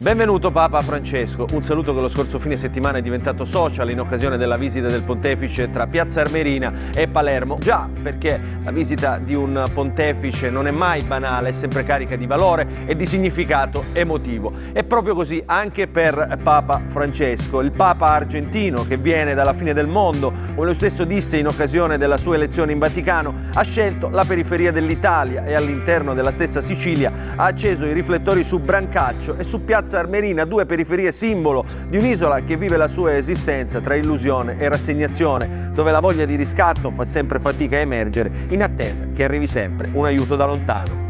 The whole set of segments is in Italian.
Benvenuto Papa Francesco, un saluto che lo scorso fine settimana è diventato social in occasione della visita del pontefice tra Piazza Armerina e Palermo. Già, perché la visita di un pontefice non è mai banale, è sempre carica di valore e di significato emotivo. E proprio così anche per Papa Francesco, il Papa argentino che viene dalla fine del mondo, come lo stesso disse in occasione della sua elezione in Vaticano, ha scelto la periferia dell'Italia e all'interno della stessa Sicilia ha acceso i riflettori su Brancaccio e su Piazza Armerina, due periferie simbolo di un'isola che vive la sua esistenza tra illusione e rassegnazione, dove la voglia di riscatto fa sempre fatica a emergere in attesa che arrivi sempre un aiuto da lontano.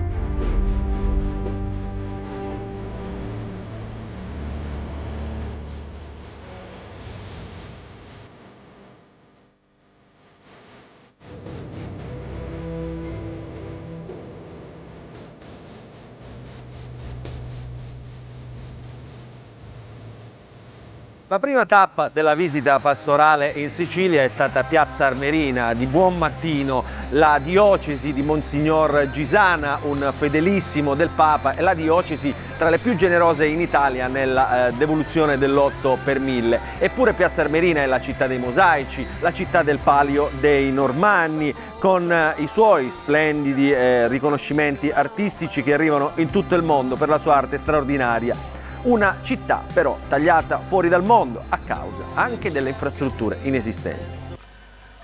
La prima tappa della visita pastorale in Sicilia è stata Piazza Armerina. Di buon mattino la diocesi di Monsignor Gisana, un fedelissimo del Papa, è la diocesi tra le più generose in Italia nella devoluzione dell'8 per 1000. Eppure Piazza Armerina è la città dei mosaici, la città del Palio dei Normanni, con i suoi splendidi riconoscimenti artistici che arrivano in tutto il mondo per la sua arte straordinaria. Una città però tagliata fuori dal mondo a causa anche delle infrastrutture inesistenti.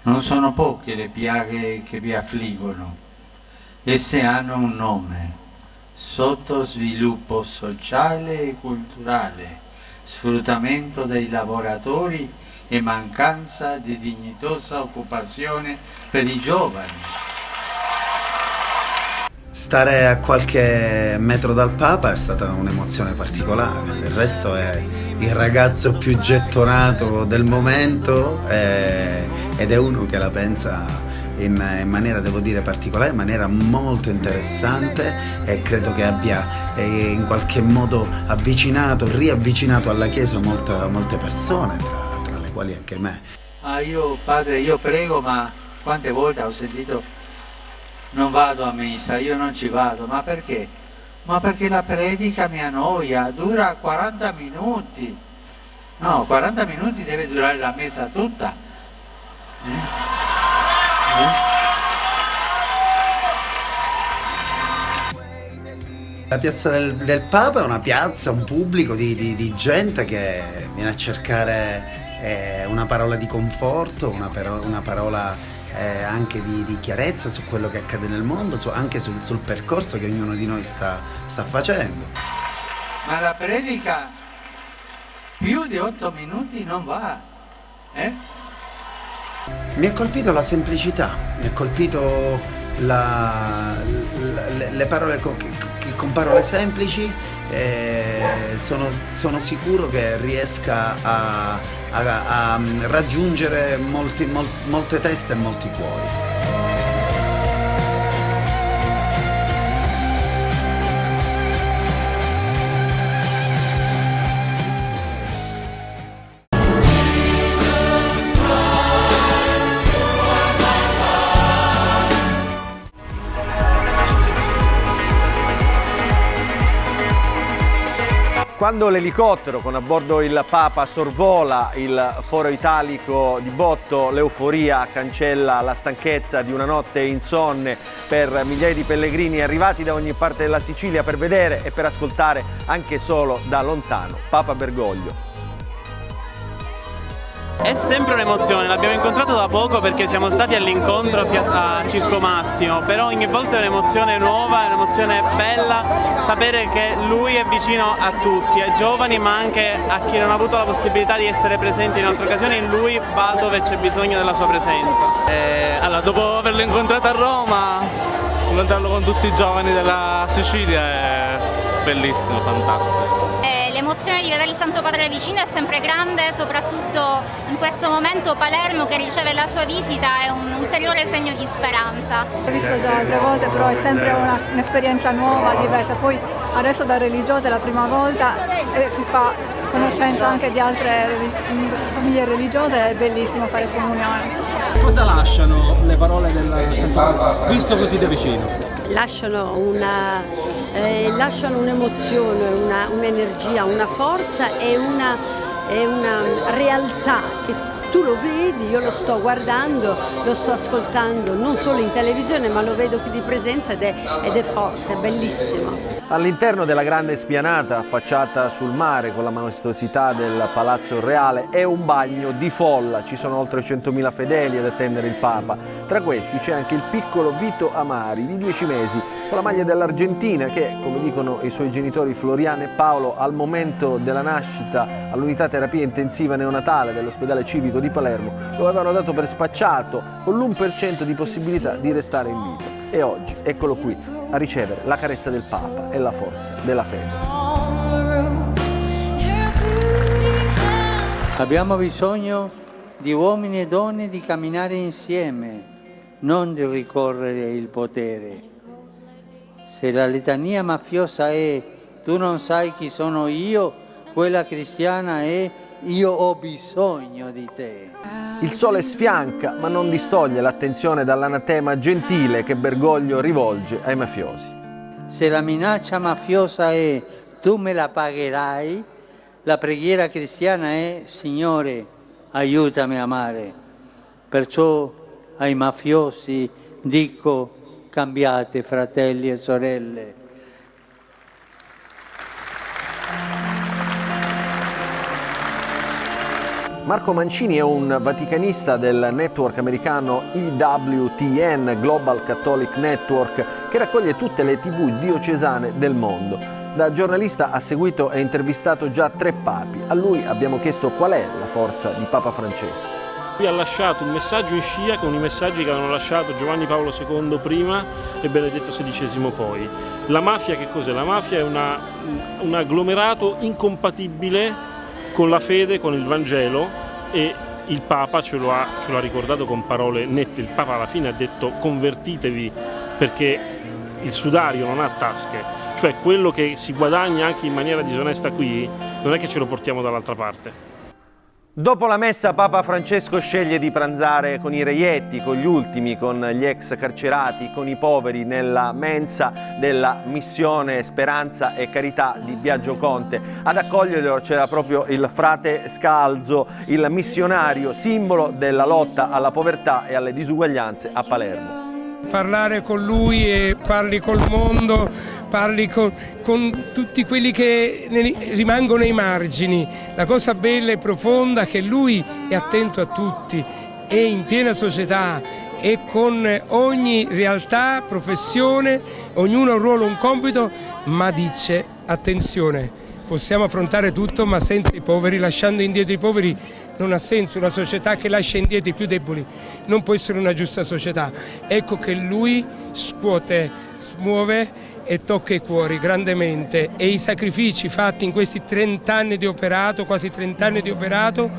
Non sono poche le piaghe che vi affliggono, esse hanno un nome: sottosviluppo sociale e culturale, sfruttamento dei lavoratori e mancanza di dignitosa occupazione per i giovani. Stare a qualche metro dal Papa è stata un'emozione particolare, del resto è il ragazzo più gettonato del momento ed è uno che la pensa in maniera, devo dire, particolare, in maniera molto interessante, e credo che abbia in qualche modo riavvicinato alla Chiesa molte persone, tra le quali anche me. Io padre, io prego, ma quante volte ho sentito: non vado a messa, io non ci vado. Ma perché? Ma perché la predica mi annoia, dura 40 minuti. No, 40 minuti deve durare la messa tutta. La piazza del Papa è una piazza, un pubblico di gente che viene a cercare una parola di conforto, una parola anche di chiarezza su quello che accade nel mondo, anche sul percorso che ognuno di noi sta facendo. Ma la predica più di 8 minuti non va, Mi ha colpito la semplicità, mi ha colpito le parole con parole semplici, sono sicuro che riesca a raggiungere molte teste e molti cuori. Quando l'elicottero con a bordo il Papa sorvola il foro italico di botto, l'euforia cancella la stanchezza di una notte insonne per migliaia di pellegrini arrivati da ogni parte della Sicilia per vedere e per ascoltare anche solo da lontano Papa Bergoglio. È sempre un'emozione, l'abbiamo incontrato da poco perché siamo stati all'incontro a Circo Massimo, però ogni volta è un'emozione nuova, è un'emozione bella sapere che lui è vicino a tutti, ai giovani ma anche a chi non ha avuto la possibilità di essere presente in altre occasioni. Lui va dove c'è bisogno della sua presenza. Allora, dopo averlo incontrato a Roma, incontrarlo con tutti i giovani della Sicilia è bellissimo, fantastico. L'emozione di vedere il Santo Padre vicino è sempre grande, soprattutto in questo momento Palermo, che riceve la sua visita, è un ulteriore segno di speranza. L'ho visto già altre volte, però è sempre un'esperienza nuova, diversa. Poi adesso da religiosa è la prima volta e si fa conoscenza anche di altre famiglie religiose, è bellissimo fare comunione. Cosa lasciano le parole del Santo Padre visto così da vicino? lasciano un'emozione, un'energia, una forza e una realtà che tu lo vedi, io lo sto guardando, lo sto ascoltando non solo in televisione ma lo vedo qui di presenza ed è forte, è bellissimo. All'interno della grande spianata affacciata sul mare con la maestosità del Palazzo Reale è un bagno di folla, ci sono oltre 100.000 fedeli ad attendere il Papa. Tra questi c'è anche il piccolo Vito Amari di 10 mesi con la maglia dell'Argentina che, come dicono i suoi genitori Floriana e Paolo, al momento della nascita all'unità terapia intensiva neonatale dell'ospedale civico di Palermo lo avevano dato per spacciato con l'1% di possibilità di restare in vita. E oggi eccolo qui a ricevere la carezza del Papa e la forza della fede. Abbiamo bisogno di uomini e donne di camminare insieme, non di ricorrere il potere. Se la litania mafiosa è tu non sai chi sono io, quella cristiana è io ho bisogno di te. Il sole sfianca ma non distoglie l'attenzione dall'anatema gentile che Bergoglio rivolge ai mafiosi. Se la minaccia mafiosa è tu me la pagherai, la preghiera cristiana è Signore aiutami a amare. Perciò ai mafiosi dico cambiate fratelli e sorelle. Marco Mancini è un vaticanista del network americano EWTN, Global Catholic Network, che raccoglie tutte le TV diocesane del mondo. Da giornalista ha seguito e intervistato già 3 papi. A lui abbiamo chiesto qual è la forza di Papa Francesco. Lui ha lasciato un messaggio in scia con i messaggi che avevano lasciato Giovanni Paolo II prima e Benedetto XVI poi. La mafia che cos'è? La mafia è un agglomerato incompatibile con la fede, con il Vangelo, e il Papa ce lo ha ricordato con parole nette. Il Papa alla fine ha detto convertitevi perché il sudario non ha tasche, cioè quello che si guadagna anche in maniera disonesta qui non è che ce lo portiamo dall'altra parte. Dopo la messa Papa Francesco sceglie di pranzare con i reietti, con gli ultimi, con gli ex carcerati, con i poveri nella mensa della missione Speranza e Carità di Biagio Conte. Ad accoglierlo c'era proprio il frate Scalzo, il missionario simbolo della lotta alla povertà e alle disuguaglianze a Palermo. Parlare con lui e parli col mondo, parli con tutti quelli che rimangono ai margini. La cosa bella e profonda è che lui è attento a tutti, è in piena società e con ogni realtà, professione, ognuno ha un ruolo, un compito, ma dice attenzione, possiamo affrontare tutto ma senza i poveri, lasciando indietro i poveri non ha senso. Una società che lascia indietro i più deboli non può essere una giusta società. Ecco che lui scuote, smuove e tocca i cuori grandemente, e i sacrifici fatti in questi 30 anni di operato, quasi 30 anni di operato,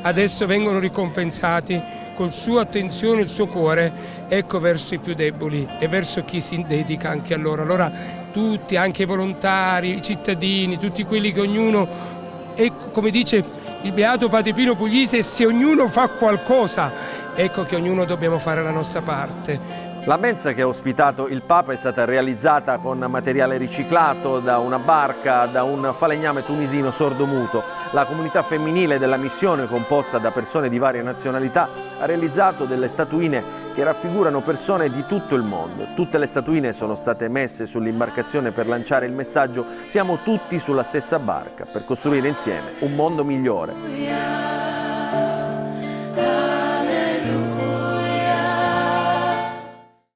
adesso vengono ricompensati col suo attenzione, il suo cuore, ecco, verso i più deboli e verso chi si dedica anche a loro. Allora tutti, anche i volontari, i cittadini, tutti quelli che ognuno, ecco, come dice il beato Padre Pino Puglisi, se ognuno fa qualcosa, ecco che ognuno dobbiamo fare la nostra parte. La mensa che ha ospitato il Papa è stata realizzata con materiale riciclato da una barca, da un falegname tunisino sordomuto. La comunità femminile della missione, composta da persone di varie nazionalità, ha realizzato delle statuine che raffigurano persone di tutto il mondo. Tutte le statuine sono state messe sull'imbarcazione per lanciare il messaggio «Siamo tutti sulla stessa barca per costruire insieme un mondo migliore».